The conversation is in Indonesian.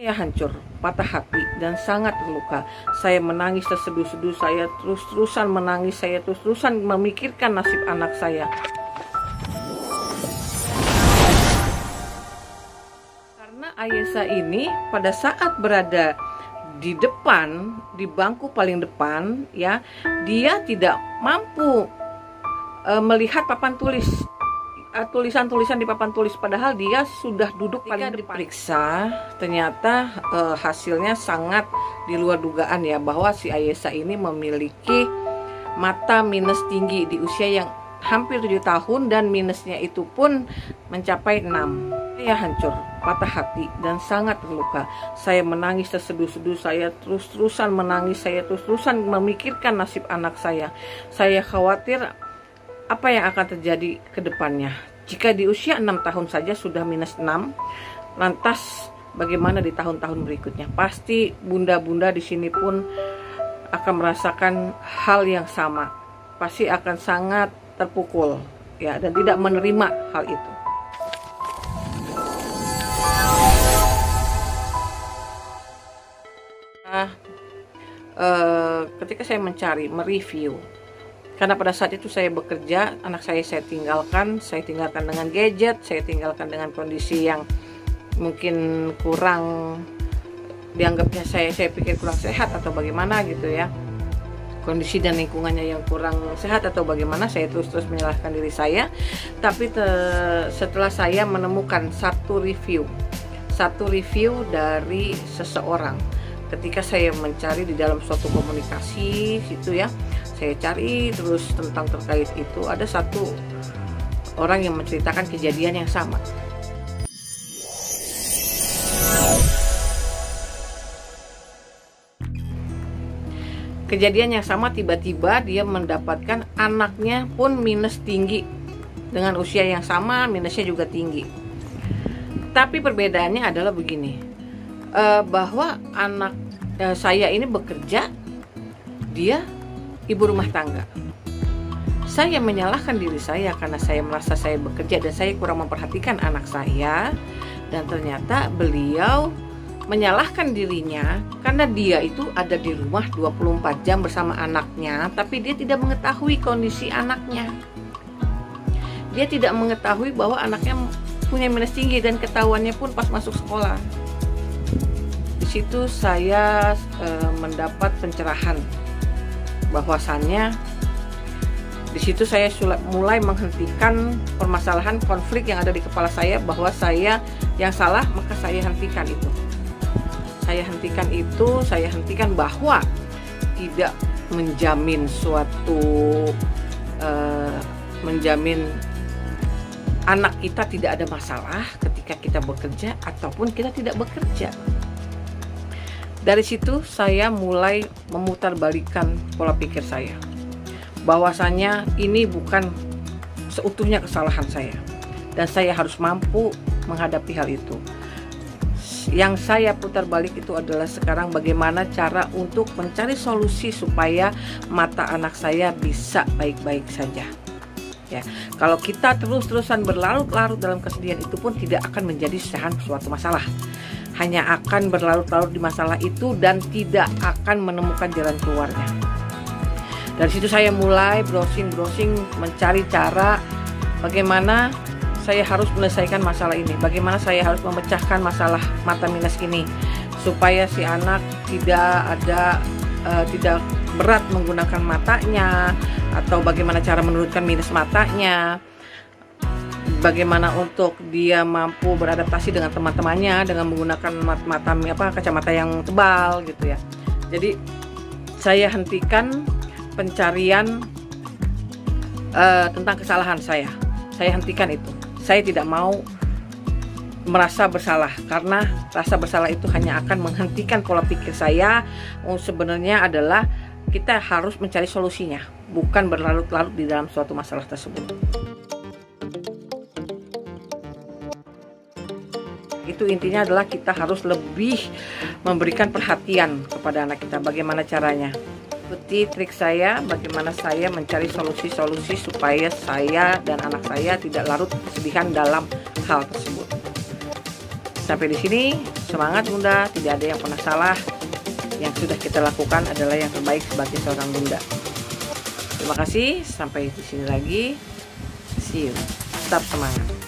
Saya hancur, patah hati, dan sangat terluka. Saya menangis terseduh-seduh, saya terus-terusan menangis, saya terus-terusan memikirkan nasib anak saya. Karena Ayesa ini pada saat berada di depan, di bangku paling depan, ya, dia tidak mampu melihat papan tulis. Tulisan-tulisan di papan tulis, padahal dia sudah duduk paling depan. Diperiksa, ternyata hasilnya sangat di luar dugaan, ya, bahwa si Ayesa ini memiliki mata minus tinggi di usia yang hampir 7 tahun, dan minusnya itu pun mencapai 6. Saya hancur, patah hati, dan sangat terluka. Saya menangis terseduh-seduh, saya terus-terusan menangis, saya terus-terusan memikirkan nasib anak saya. Saya khawatir apa yang akan terjadi ke depannya. Jika di usia 6 tahun saja sudah minus 6, lantas bagaimana di tahun-tahun berikutnya? Pasti bunda-bunda di sini pun akan merasakan hal yang sama. Pasti akan sangat terpukul, ya, dan tidak menerima hal itu. Nah, ketika saya mereview, karena pada saat itu saya bekerja, anak saya tinggalkan dengan gadget, saya tinggalkan dengan kondisi yang mungkin kurang, dianggapnya saya pikir kurang sehat atau bagaimana gitu, ya. Kondisi dan lingkungannya yang kurang sehat atau bagaimana, saya terus menyalahkan diri saya. Tapi setelah saya menemukan satu review dari seseorang, ketika saya mencari di dalam suatu komunikasi situ, ya, saya cari terus tentang terkait itu, ada satu orang yang menceritakan kejadian yang sama. Kejadian yang sama, tiba-tiba dia mendapatkan anaknya pun minus tinggi. Dengan usia yang sama, minusnya juga tinggi. Tapi perbedaannya adalah begini, bahwa anak saya ini bekerja, dia ibu rumah tangga. Saya menyalahkan diri saya karena saya merasa saya bekerja dan saya kurang memperhatikan anak saya. Dan ternyata beliau menyalahkan dirinya karena dia itu ada di rumah 24 jam bersama anaknya, tapi dia tidak mengetahui kondisi anaknya. Dia tidak mengetahui bahwa anaknya punya minus tinggi, dan ketahuannya pun pas masuk sekolah. Di situ saya mendapat pencerahan, bahwasannya di situ saya mulai menghentikan permasalahan konflik yang ada di kepala saya, bahwa saya yang salah, maka saya hentikan itu. Saya hentikan bahwa tidak menjamin menjamin anak kita tidak ada masalah ketika kita bekerja ataupun kita tidak bekerja. Dari situ saya mulai memutarbalikkan pola pikir saya, bahwasanya ini bukan seutuhnya kesalahan saya, dan saya harus mampu menghadapi hal itu. Yang saya putar balik itu adalah sekarang bagaimana cara untuk mencari solusi supaya mata anak saya bisa baik-baik saja. Ya, kalau kita terus-terusan berlarut-larut dalam kesedihan, itu pun tidak akan menjadi suatu masalah. Hanya akan berlarut-larut di masalah itu dan tidak akan menemukan jalan keluarnya. Dari situ saya mulai browsing, mencari cara bagaimana saya harus menyelesaikan masalah ini, bagaimana saya harus memecahkan masalah mata minus ini, supaya si anak tidak berat menggunakan matanya, atau bagaimana cara menurunkan minus matanya, bagaimana untuk dia mampu beradaptasi dengan teman-temannya dengan menggunakan kacamata yang tebal gitu, ya. Jadi saya hentikan pencarian tentang kesalahan saya hentikan itu. Saya tidak mau merasa bersalah, karena rasa bersalah itu hanya akan menghentikan pola pikir saya. Sebenarnya adalah kita harus mencari solusinya, bukan berlarut-larut di dalam suatu masalah tersebut. Itu intinya adalah kita harus lebih memberikan perhatian kepada anak kita. Bagaimana caranya? Ikuti trik saya, bagaimana saya mencari solusi-solusi supaya saya dan anak saya tidak larut kesedihan dalam hal tersebut. Sampai di sini, semangat Bunda, tidak ada yang pernah salah. Yang sudah kita lakukan adalah yang terbaik sebagai seorang Bunda. Terima kasih, sampai di sini lagi. See you. Tetap semangat.